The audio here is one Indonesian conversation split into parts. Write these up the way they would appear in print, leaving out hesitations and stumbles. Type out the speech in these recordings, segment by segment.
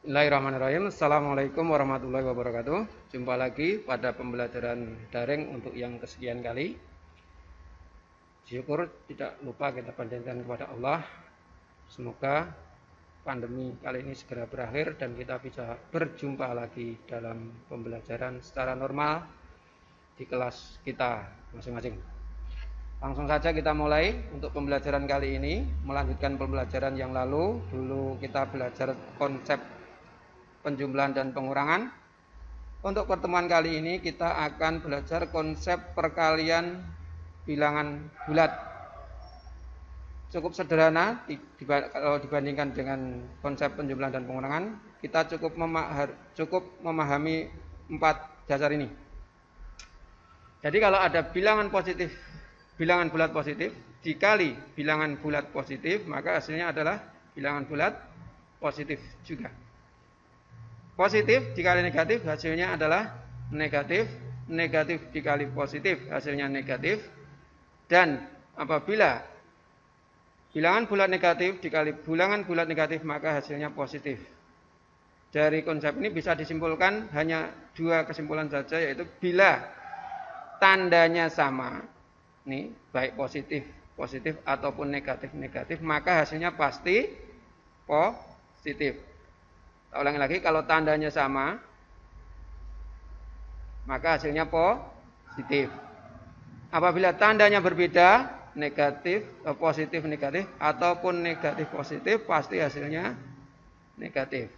Bismillahirrahmanirrahim. Assalamualaikum warahmatullahi wabarakatuh. Jumpa lagi pada pembelajaran daring untuk yang kesekian kali. Syukur tidak lupa kita panjatkan kepada Allah. Semoga pandemi kali ini segera berakhir dan kita bisa berjumpa lagi dalam pembelajaran secara normal di kelas kita masing-masing. Langsung saja kita mulai untuk pembelajaran kali ini, melanjutkan pembelajaran yang lalu. Dulu kita belajar konsep penjumlahan dan pengurangan. Untuk pertemuan kali ini kita akan belajar konsep perkalian bilangan bulat. Cukup sederhana kalau dibandingkan dengan konsep penjumlahan dan pengurangan. Kita cukup memahami 4 dasar ini. Jadi kalau ada bilangan bulat positif dikali bilangan bulat positif, maka hasilnya adalah bilangan bulat positif juga. Positif dikali negatif hasilnya adalah negatif. Negatif dikali positif hasilnya negatif. Dan apabila bilangan bulat negatif dikali bilangan bulat negatif maka hasilnya positif. Dari konsep ini bisa disimpulkan hanya 2 kesimpulan saja, yaitu bila tandanya sama, nih baik positif ataupun negatif, maka hasilnya pasti positif. Ulangi lagi, kalau tandanya sama, maka hasilnya positif. Apabila tandanya berbeda, positif negatif, ataupun negatif positif, pasti hasilnya negatif.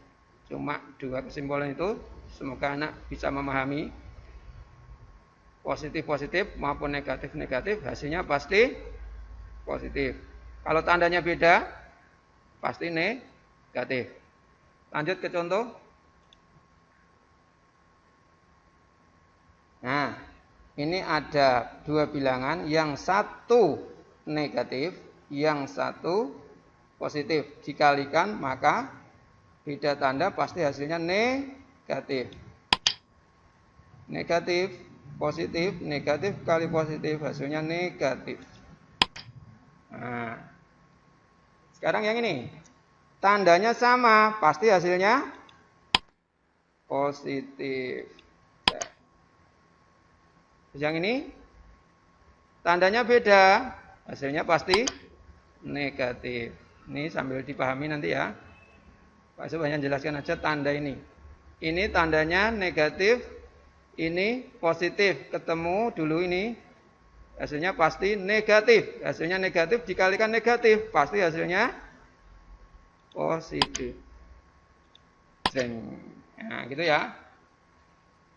Cuma 2 kesimpulan itu, semoga anak bisa memahami. Positif maupun negatif, hasilnya pasti positif. Kalau tandanya beda, pasti negatif. Lanjut ke contoh. Nah, ini ada 2 bilangan, yang satu negatif, yang satu positif. Dikalikan maka beda tanda pasti hasilnya negatif. Negatif kali positif hasilnya negatif. Nah, sekarang yang ini. Tandanya sama, pasti hasilnya positif. Yang ini tandanya beda, hasilnya pasti negatif. Ini sambil dipahami nanti ya. Pak Yusuf hanya jelaskan aja tanda ini. Ini tandanya negatif, ini positif. Ketemu dulu ini, hasilnya pasti negatif. Hasilnya negatif dikalikan negatif, pasti hasilnya positif. Nah, gitu ya.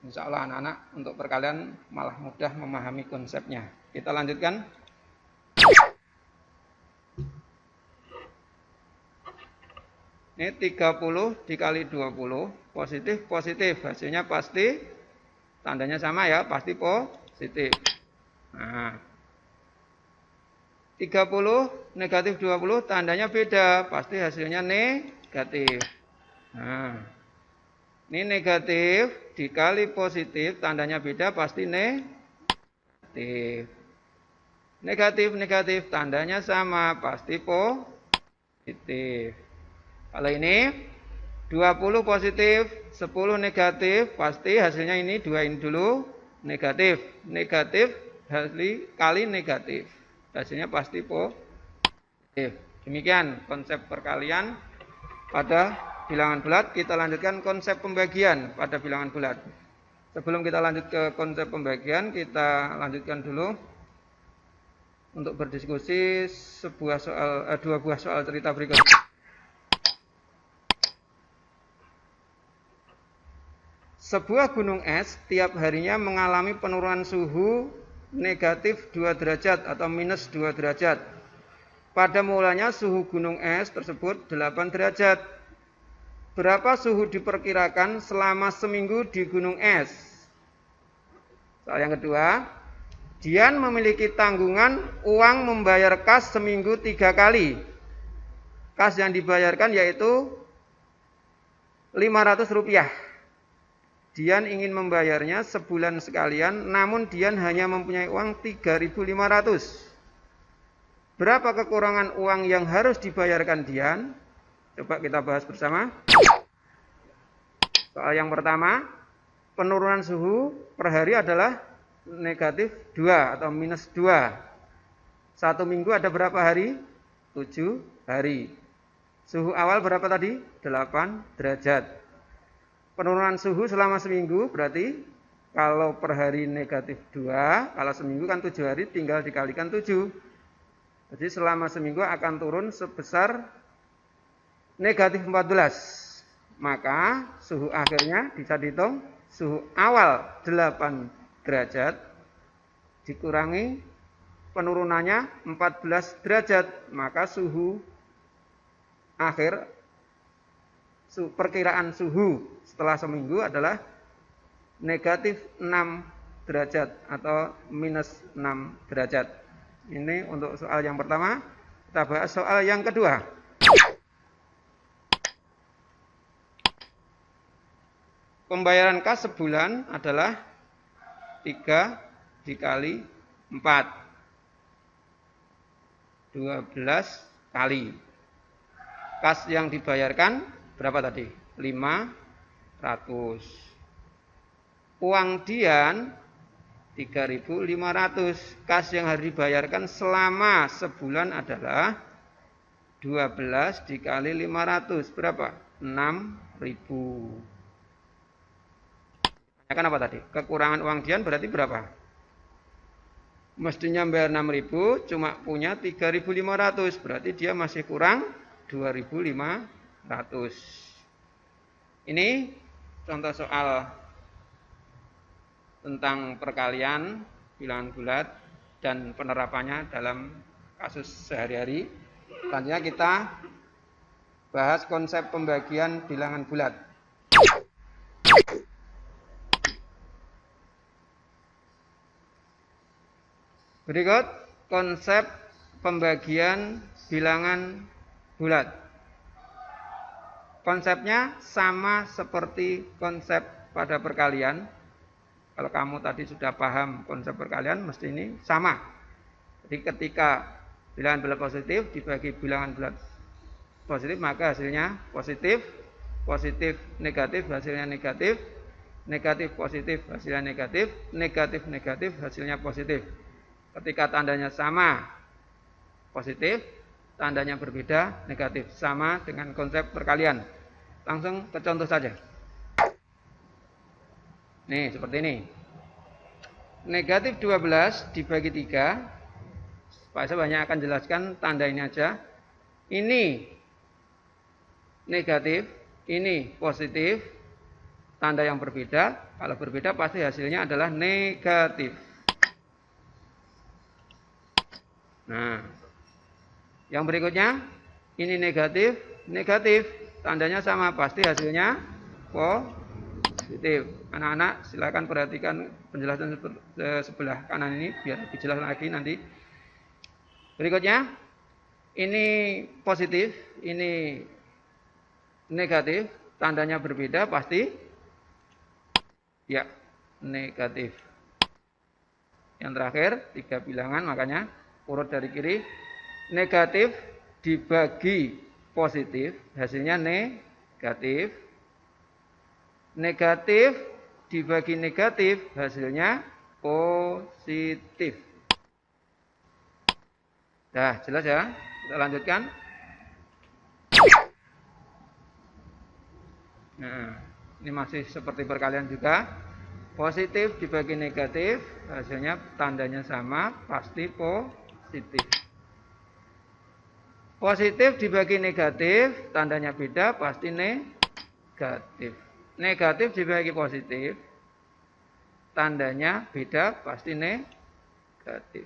Insya Allah anak-anak untuk perkalian malah mudah memahami konsepnya. Kita lanjutkan. Ini 30 dikali 20, positif. Hasilnya pasti, tandanya sama ya, pasti positif. Nah, 30 negatif 20 tandanya beda, pasti hasilnya negatif. Nah, ini negatif dikali positif tandanya beda, pasti negatif. Negatif tandanya sama, pasti positif. Kalau ini 20 positif 10 negatif, pasti hasilnya ini 2 ini dulu negatif kali negatif, hasilnya pasti positif. Demikian konsep perkalian pada bilangan bulat. Kita lanjutkan konsep pembagian pada bilangan bulat. Sebelum kita lanjut ke konsep pembagian, kita lanjutkan dulu untuk berdiskusi 2 buah soal cerita berikut. Sebuah gunung es tiap harinya mengalami penurunan suhu negatif 2 derajat atau minus 2 derajat. Pada mulanya suhu gunung es tersebut 8 derajat. Berapa suhu diperkirakan selama seminggu di gunung es? Soal yang kedua, Dian memiliki tanggungan uang membayar kas seminggu 3 kali. Kas yang dibayarkan yaitu Rp500. Dian ingin membayarnya sebulan sekalian, namun Dian hanya mempunyai uang 3.500. Berapa kekurangan uang yang harus dibayarkan Dian? Coba kita bahas bersama. Soal yang pertama, penurunan suhu per hari adalah negatif 2 atau minus 2. 1 minggu ada berapa hari? 7 hari. Suhu awal berapa tadi? 8 derajat. Penurunan suhu selama seminggu berarti kalau per hari negatif 2, kalau seminggu kan 7 hari tinggal dikalikan 7. Jadi selama seminggu akan turun sebesar negatif 14. Maka suhu akhirnya bisa dihitung suhu awal 8 derajat dikurangi penurunannya 14 derajat. Maka suhu akhir, perkiraan suhu setelah seminggu adalah negatif 6 derajat atau minus 6 derajat. Ini untuk soal yang pertama. Kita bahas soal yang kedua. Pembayaran kas sebulan adalah 3 dikali 4. 12 kali. Kas yang dibayarkan berapa tadi? 500. Uang Dian 3.500. Kas yang harus dibayarkan selama sebulan adalah 12 dikali 500. Berapa? 6.000. Kan apa tadi? Kekurangan uang Dian berarti berapa? Mestinya bayar 6.000, cuma punya 3.500. Berarti dia masih kurang 2.500. Ini contoh soal tentang perkalian bilangan bulat dan penerapannya dalam kasus sehari-hari. Selanjutnya kita bahas konsep pembagian bilangan bulat. Berikut konsep pembagian bilangan bulat. Konsepnya sama seperti konsep pada perkalian. Kalau kamu tadi sudah paham konsep perkalian, mesti ini sama. Jadi ketika bilangan bulat positif dibagi bilangan bulat positif, maka hasilnya positif. Positif negatif hasilnya negatif. Negatif positif hasilnya negatif. Negatif negatif hasilnya positif. Ketika tandanya sama, positif, tandanya berbeda, negatif. Sama dengan konsep perkalian. Langsung ke contoh saja. Nih, seperti ini. Negatif 12 dibagi 3. Pak saya banyak akan jelaskan tanda ini aja. Ini negatif, ini positif. Tanda yang berbeda. Kalau berbeda pasti hasilnya adalah negatif. Nah, yang berikutnya, ini negatif, negatif, tandanya sama, pasti hasilnya positif. Anak-anak silakan perhatikan penjelasan sebelah kanan ini, biar lebih jelas lagi nanti. Berikutnya, ini positif, ini negatif, tandanya berbeda, pasti ya negatif. Yang terakhir, 3 bilangan, makanya urut dari kiri, negatif dibagi positif, hasilnya negatif. Negatif dibagi negatif, hasilnya positif. Dah, jelas ya? Kita lanjutkan. Nah, ini masih seperti perkalian juga. Positif dibagi negatif, hasilnya tandanya sama, pasti positif. Positif dibagi negatif, tandanya beda, pasti negatif. Negatif dibagi positif, tandanya beda, pasti negatif.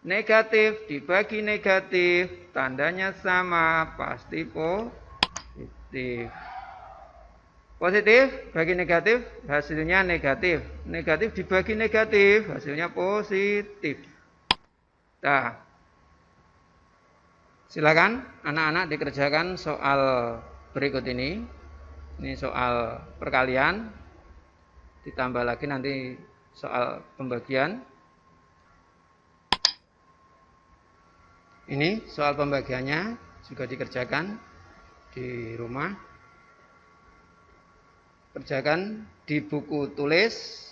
Negatif dibagi negatif, tandanya sama, pasti positif. Positif bagi negatif, hasilnya negatif. Negatif dibagi negatif, hasilnya positif. Nah, silakan anak-anak dikerjakan soal berikut ini. Ini soal perkalian. Ditambah lagi nanti soal pembagian. Ini soal pembagiannya juga dikerjakan di rumah. kerjakan di buku tulis,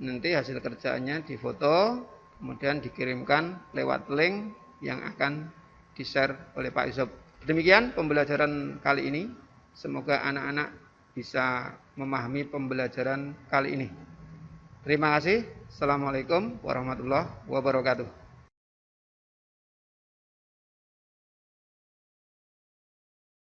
nanti hasil kerjaannya difoto, kemudian dikirimkan lewat link yang akan di-share oleh Pak Yusuf. Demikian pembelajaran kali ini. Semoga anak-anak bisa memahami pembelajaran kali ini. Terima kasih. Assalamualaikum warahmatullahi wabarakatuh.